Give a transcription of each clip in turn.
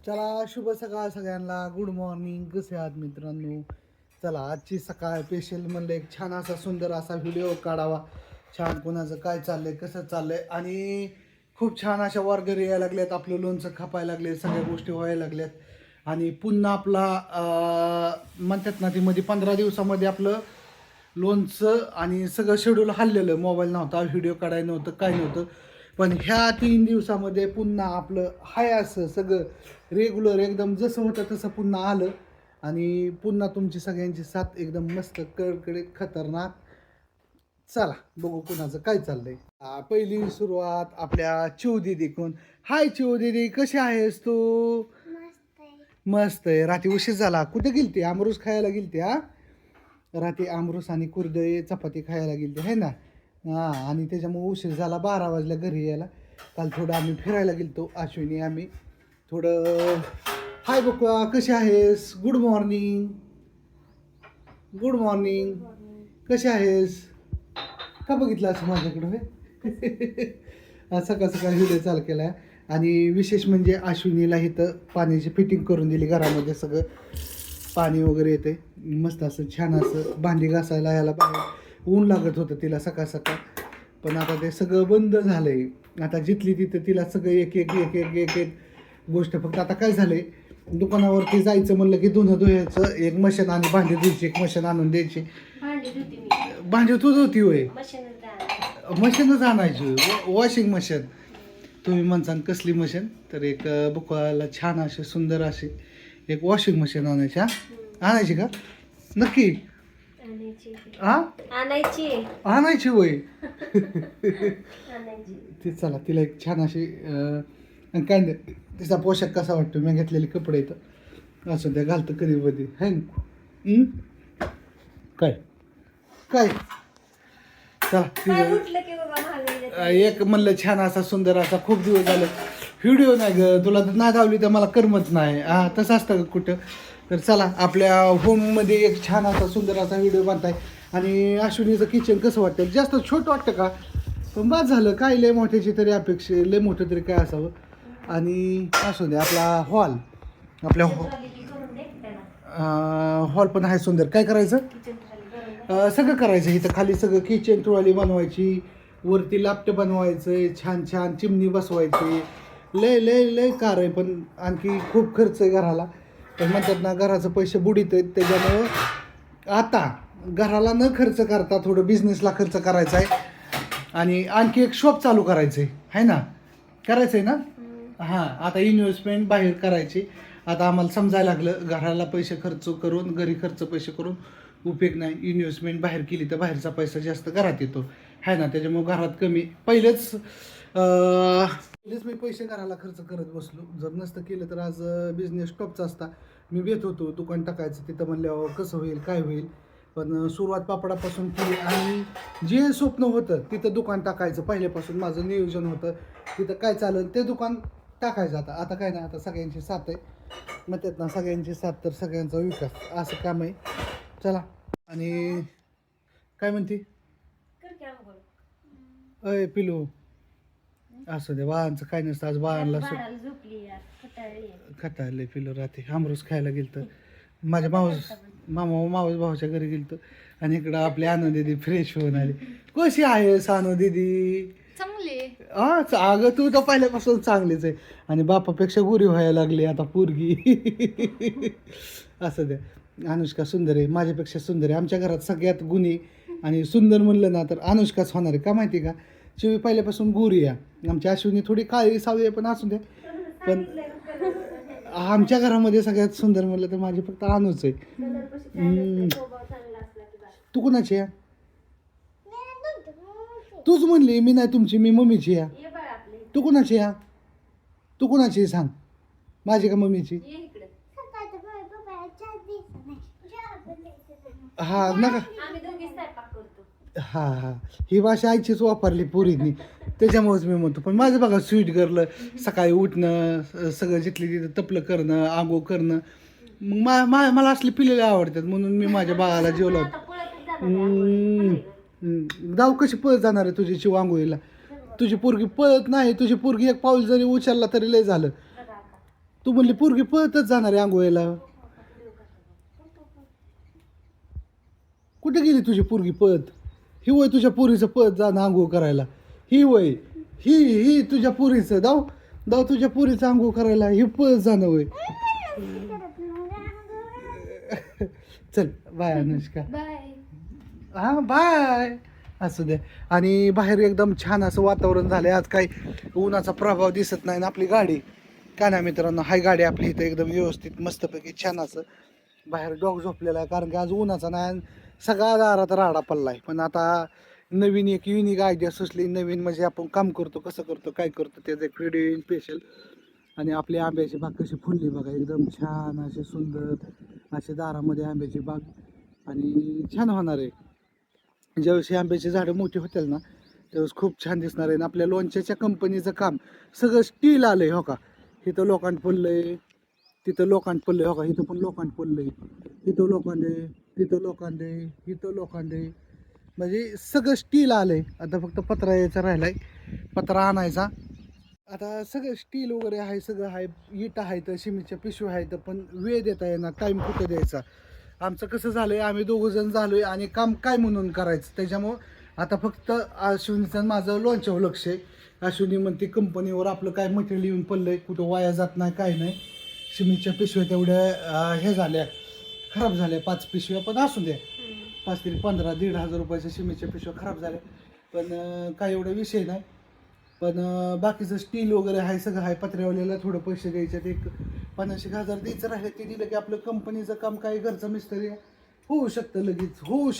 चला शुभ सकाळ सगळ्यांना. Good morning. कसे आहात मित्रांनो? चला आजची सकाळ स्पेशल म्हणलं एक छान असा सुंदर असा व्हिडिओ काढावा. छान कोणाचं काय चाललंय कसं चाललंय आणि खूप छान अशा वारगरी यायला लागल्यात. आपलं लोणचं खपायला लागले, सगळ्या गोष्टी व्हायला लागल्यात आणि पुन्हा आपला म्हणतात ना ती मध्ये 15 दिवसामध्ये आपलं लोणचं आणि सगळं शेड्यूल हल्लेलं. मोबाईल नव्हता, व्हिडिओ काढायला नव्हतं, काय नव्हतं. पण ह्या 3 दिवसामध्ये पुन्हा आपलं हाय असं सगळं रेग्युलर एकदम जसं होतं तसं पुन्हा आलं आणि पुन्हा तुमची सगळ्यांची साथ एकदम मस्त कडकडीत खतरनाक. चला बघू कुणाचं काय चाललंय. पहिली सुरुवात आपल्या चिवदीदी कोण. हाय चिवदीदी, कशी आहेस तू? मस्त आहे. रात्री उशीर झाला, कुठे गेलती? आमरूस खायला गेलती? हा, रात्री आमरूस आणि कुरडई चपाती खायला गेलती है ना. हां, आणि त्याच्यामुळे उशीर झाला, 12 वाजल्या घरी यायला. काल थोडं आम्ही फिरायला गेलतो अश्विनी आम्ही थोडं. हाय बघा, कशी आहेस? Good morning. Good morning. कशी आहेस? का बघितलं असं माझ्याकडं? सकाळ सकाळ व्हिडिओ चालू केला आहे. आणि विशेष म्हणजे अश्विनीला इथं पाण्याची फिटिंग करून दिली. घरामध्ये सगळं पाणी वगैरे येते मस्त असं छान असं. भांडी घासायला यायला बाहेर ऊन लागत होतं तिला सकाळ सकाळ, पण आता ते सगळं बंद झालं आहे. आता जिथली तिथं तिला सगळं एक एक एक एक एक एक गोष्ट. फक्त आता काय झालं आहे, दुकानावरती जायचं म्हणलं की धुणं धुवायचं एक मशीन आणि भांडी धुयची एक मशीन आणून द्यायची. भांडी तू धुती होय? मशीनच आणायची, वॉशिंग मशीन. तुम्ही म्हणसान कसली मशीन? तर एक बुकवाला छान अशी सुंदर अशी एक वॉशिंग मशीन आणायची. आणायची का नक्की? आणायची होय. ती चला तिला एक छान अशी काय नाही तिचा पोशाख कसा वाटतो? मी घेतलेले कपडे इथं असं त्या घालतं कधी कधी है ना. काय काय चला एक म्हणलं छान असा सुंदर असा. खूप दिवस झाले व्हिडिओ नाही ग, तुला तर नाही धावली तर मला करमत नाही. तसं असतं का कुठं? तर चला आपल्या होममध्ये एक छान असा सुंदर असा व्हिडिओ बनताय. आणि अश्विनीचं किचन कसं वाटतं? जास्त छोटं वाटतं का? पण बाद झालं काय, लय मोठ्याची तरी अपेक्षा, लय मोठं तरी काय असावं. आणि असू दे आपला हॉल. आपल्या हॉल पण आहे सुंदर. काय करायचं? सगळं करायचं इथं. खाली सगळं किचन ट्रॉली बनवायची, वरती लॅपटॉप बनवायचं, छान छान चिमणी बसवायची. लय लय लय कार आहे, पण आणखी खूप खर्च आहे घराला. पण म्हणतात ना घराचं पैसे बुडीत आहेत. त्याच्यामुळं आता घराला न खर्च करता थोडं बिझनेसला खर्च करायचा आहे. आणि आणखी एक शॉप चालू करायचं आहे ना? करायचं आहे ना? हां, आता इन्व्हेस्टमेंट बाहेर करायची. आता आम्हाला समजायला लागलं घराला पैसे खर्च करून घरी खर्च पैसे करून उपयोग नाही. इन्व्हेस्टमेंट बाहेर केली तर बाहेरचा पैसा जास्त घरात येतो आहे ना. त्याच्यामुळे घरात कमी पहिलेच मी पैसे घराला खर्च करत बसलो. जर नसतं केलं तर आज बिझनेस टॉपचा असता. मी भेट होतो दुकान टाकायचं तिथं. म्हणल्यावर कसं होईल काय होईल, पण सुरुवात पापडापासून केली. आणि जे स्वप्न होतं तिथं दुकान टाकायचं पहिल्यापासून माझं नियोजन होतं. तिथं काय चालेल ते दुकान टाकायचं. आता काय नाही, आता सगळ्यांची साथ आहे म्हणतात ना, सगळ्यांची साथ तर सगळ्यांचा विकास असं काम आहे. चला. आणि काय म्हणते? अय पिलू असं दे, बाळांचं काय नसतं. आज बाळांना खटाळले. पिलू राहते आमरूस खायला गेलं तर माझ्या मावस भावाच्या घरी गेलं तर. आणि इकडं आपली आनंद दीदी फ्रेश होऊन आली. कशी आहेस आनंद दीदी? चांगले. अगं तू तर पहिल्यापासून चांगलीच आहे. आणि बापापेक्षा गुरी व्हायला लागली आता पोरगी. असं द्या. अनुष्का सुंदर आहे, माझ्यापेक्षा सुंदर आहे. आमच्या घरात सगळ्यात गुणी आणि सुंदर म्हणलं ना तर अनुष्काच होणार आहे. का माहिती का? शिवी पहिल्यापासून गुरी आहे. आमच्या अश्विनी थोडी काळी सावळी आहे, पण असू द्या. पण आमच्या घरामध्ये सगळ्यात सुंदर म्हणलं तर माझी फक्त अनुच आहे. तू कोणाची आहे? तूच म्हणली मी नाही तुमची, मी मम्मीची आहे. तू कोणाची आहे? तू कोणाची सांग, माझी का मम्मीची? हा नका. हा ही भाषा आईचीच वापरली पोरींनी, त्याच्यामुळेच मी म्हणतो. पण माझं बघा स्वीट गर्ल, सकाळी उठणं, सगळं जिथली तिथं तपलं करणं, आंघोळ करणं. मग मला असले पिलेले आवडतात म्हणून मी माझ्या बाळाला जेवलं. जाऊ कशी पळत जाणार आहे तुझी शिव आंघोळीला? तुझी पोरगी पळत नाही. तुझी पोरगी एक पाऊल जरी उचलला तरी लय झालं. तू म्हणली पोरगी पळतच जाणार आहे आंघोळीला. कुठे गेली तुझी पोरगी पळत? ही वय तुझ्या पोरीचं पळत जाणं आंघोळ करायला. ही वय ही तुझ्या पोरीचं दाव दाव तुझ्या पोरीचं आंघोळ करायला ही पळत जाणं वय. चल बाय अनुष्का. हा बाय. असू द्या. आणि बाहेर एकदम छान असं वातावरण झालंय. आज काही उन्हाचा प्रभाव दिसत नाही ना. आपली गाडी काय ना मित्रांनो, हाय गाडी आपली इथं एकदम व्यवस्थित मस्तपैकी छान असं बाहेर डॉग झोपलेला आहे. कारण की आज उन्हाचा नाही, सगळा दारात राडा पडलाय. पण आता नवीन एक युनिक आयडिया सुचली. नवीन म्हणजे आपण काम करतो, कसं करतो, काय करतो, त्याचं एक व्हिडिओ येईल स्पेशल. आणि आपली आंब्याची बाग कशी फुलली बघा, एकदम छान असे सुंदर असे दारामध्ये आंब्याची बाग. आणि छान होणार आहे. ज्यावेळेस ही आंब्याची झाडं मोठी होतील ना, त्यावेळेस खूप छान दिसणार आहे. आणि आपल्या लोणच्याच्या कंपनीचं काम सगळं स्टील आलंय. हो का, इथं लोखंड पडलंय, तिथं लोखंड पडलंय. हो का, इथं पण लोखंड पडलंय, तिथं लोखंड आहे, तिथं लोखंड आहे, इथं लोखंड आहे. म्हणजे सगळं स्टील आलंय. आता फक्त पत्रा यायचा राहिलाय, पत्रा आणायचा. आता सगळं स्टील वगैरे आहे, सगळं आहे. इट आहेत, सिमेंटच्या पिशव्या आहेत. पण वेळ देता येणार, टाईम कुठं द्यायचा. आमचं कसं झालंय, आम्ही दोघं जण झालोय आणि काम काय म्हणून करायचं. त्याच्यामुळं आता फक्त अश्विनीचं माझं लोणच्यावर लक्ष आहे. अश्विनी म्हणते कंपनीवर आपलं काय मटेरियल येऊन पडलंय, कुठं वाया जात नाही, काय नाही. सिमेंटच्या पिशव्या तेवढ्या हे झाल्या, खराब झाल्या 5 पिशव्या. पण असू द्या, 5 तरी 15 1,500 रुपयाच्या सिमेंटच्या पिशव्या खराब झाल्या. पण काय एवढा विषय नाही. पण बाकीचं स्टील वगैरे आहे, सगळं आहे. पत्र्यावाल्याला थोडं पैसे द्यायचे, ते 50,000 द्यायचं राहिले. ते दिलं की आपलं कंपनीचं काम काय, घरचं मिस्त्री होऊ शकतं, लगेच होऊ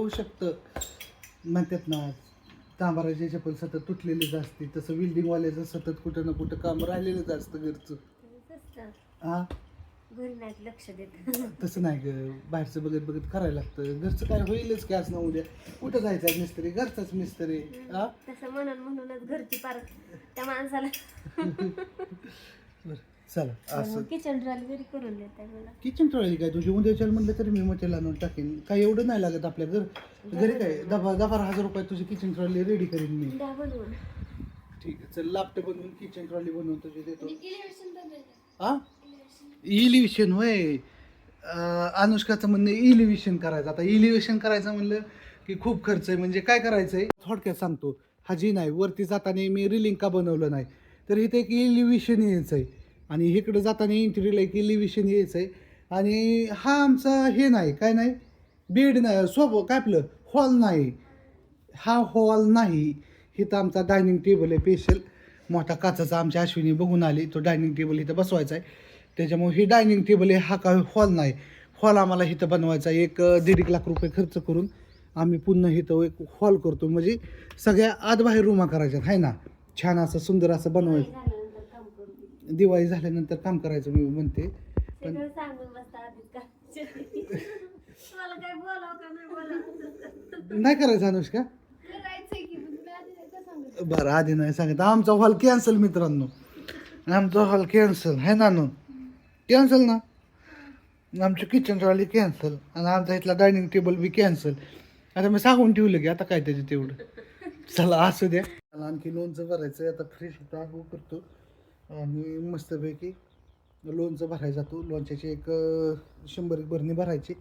शकतं म्हणतात ना. तांबाराची चप्पल सतत तुटलेलीच असते, तसं विल्डिंगवाल्याचं सतत कुठं ना कुठं काम राहिलेलंच असतं घरचं. हा, लक्ष देत तसं नाही ग, बाहेरचं बघत बघत करायला लागतं. घरचं काय होईलच की आज ना उद्या. कुठं जायचं आहे मिस्त्री, घरचाच मिस्त्री. हा, तसं म्हणूनच घरची पार त्या माणसाला चला असं. किचन ट्रॉली जरी करून देत मला. किचन ट्रॉली काय तुझी उद्याच्याला म्हणलं तरी मी मटेरियल आणून टाकेन. काय एवढं नाही लागत आपल्या घरी काय 10,000 रुपये तुझी किचन ट्रॉली रेडी करीन मी. बनवून ठीक आहे, चल लापटे बनवून किचन ट्रॉली बनवून तुझी देतो. हा, इलिव्हेशन होय. अनुष्काचं म्हणणं इलिव्हेशन करायचं. आता इलिव्हेशन करायचं म्हणलं की खूप खर्च आहे. म्हणजे काय करायचं आहे थोडक्यात सांगतो. हा जी नाही, वरती जाताना मी रिलिंग का बनवलं नाही, तर इथे एक इलिव्हेशन यायचं आहे. आणि इकडं जाताना इंटिरियरला एक इलिव्हेशन यायचं आहे. आणि हा आमचा हे नाही, काय नाही, बेड नाही, काय आपलं हॉल नाही, हा हॉल नाही. इथं आमचा डायनिंग टेबल आहे स्पेशल मोठा काचाचा. आमच्या अश्विनी बघून आली, तो डायनिंग टेबल इथं बसवायचा आहे. त्याच्यामुळे ही डायनिंग टेबल आहे, हा काय हॉल नाही. हॉल आम्हाला इथं बनवायचा आहे. 1-1.5 लाख रुपये खर्च करून आम्ही पुन्हा इथं एक हॉल करतो. म्हणजे सगळ्या आत बाहेर रूमा करायच्यात आहे ना, छान असं सुंदर असं बनवायचं. दिवाळी झाल्यानंतर काम करायचं मी म्हणते. पण नाही करायचं अनुष्का. बरं आधी नाही सांगत. आमचा हॉल कॅन्सल मित्रांनो, आमचा हॉल कॅन्सल आहे ना. कॅन्सल ना, आमची किचन ट्रॉली कॅन्सल आणि आमचा इथला डायनिंग टेबल बी कॅन्सल. आता मी सांगून ठेवलं की आता काय त्याचं तेवढं. चला असू द्या. मला आणखी लोणचं भरायचं. आता फ्रेश आगो करतो आणि मस्तपैकी लोणचं भरायचं जातो. लोणच्याची 100 भरणी भरायची.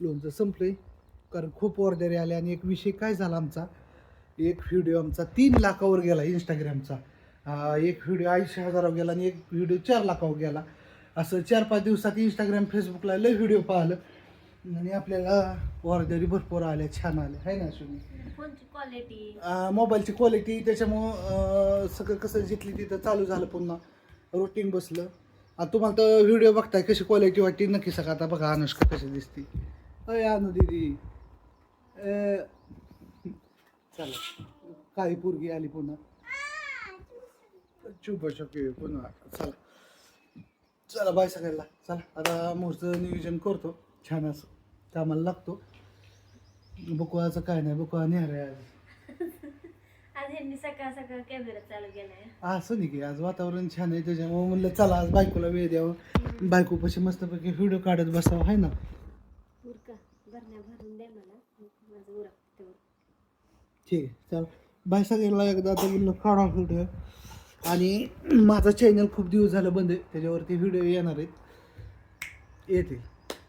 लोणचं संपलं आहे कारण खूप ऑर्डरी आल्या. आणि एक विषय काय झाला, आमचा एक व्हिडिओ आमचा 3 लाखावर गेला इंस्टाग्रामचा. एक व्हिडिओ 80,000वर गेला आणि एक व्हिडिओ 4 लाखावर गेला. असं 4-5 दिवसात इंस्टाग्राम फेसबुकला लय व्हिडिओ पाहिलं आणि आपल्याला ऑर्डरी भरपूर आल्या, छान आल्या आहे ना अश्विनी. क्वालिटी, मोबाईलची क्वालिटी, त्याच्यामुळं सगळं कसं जिथली तिथं चालू झालं, पुन्हा रुटीन बसलं. आता तुम्हाला तर व्हिडिओ बघताय कशी क्वालिटी वाटते नक्की सगळं. आता बघा अनुष्का कशी दिसते. अय अनु दीदी, चला काही पोरगी आली पुन्हा, चुप शके पुन्हा. चला चला बाय सगळ्याला. चला आता मोठं नियोजन करतो, छान असं कामाला लागतो. बुकवाचं काय नाही, बुकवा नेहर आहे आज ह्यांनी सकाळ कॅमेरा चालू केलाय. असं नाही की आज वातावरण छान आहे, त्याच्यामुळे म्हणलं चला आज बायकोला वेळ द्यावं. बायकोपाशी मस्तपैकी व्हिडिओ काढत बसावं आहे ना. भरून दे मला, माझं उरकतं. ठीक आहे, चल बाय सगळ्याला. एकदा आता म्हणलं काढा व्हिडिओ आणि माझा चॅनल खूप दिवस झालं बंद आहे, त्याच्यावरती व्हिडिओ येणार आहेत, येतील,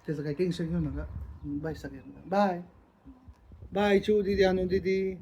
त्याचं काही टेन्शन घेऊ नका. बाय सगळ्यांना, बाय बाय. चिऊ दीदी, अनु दीदी.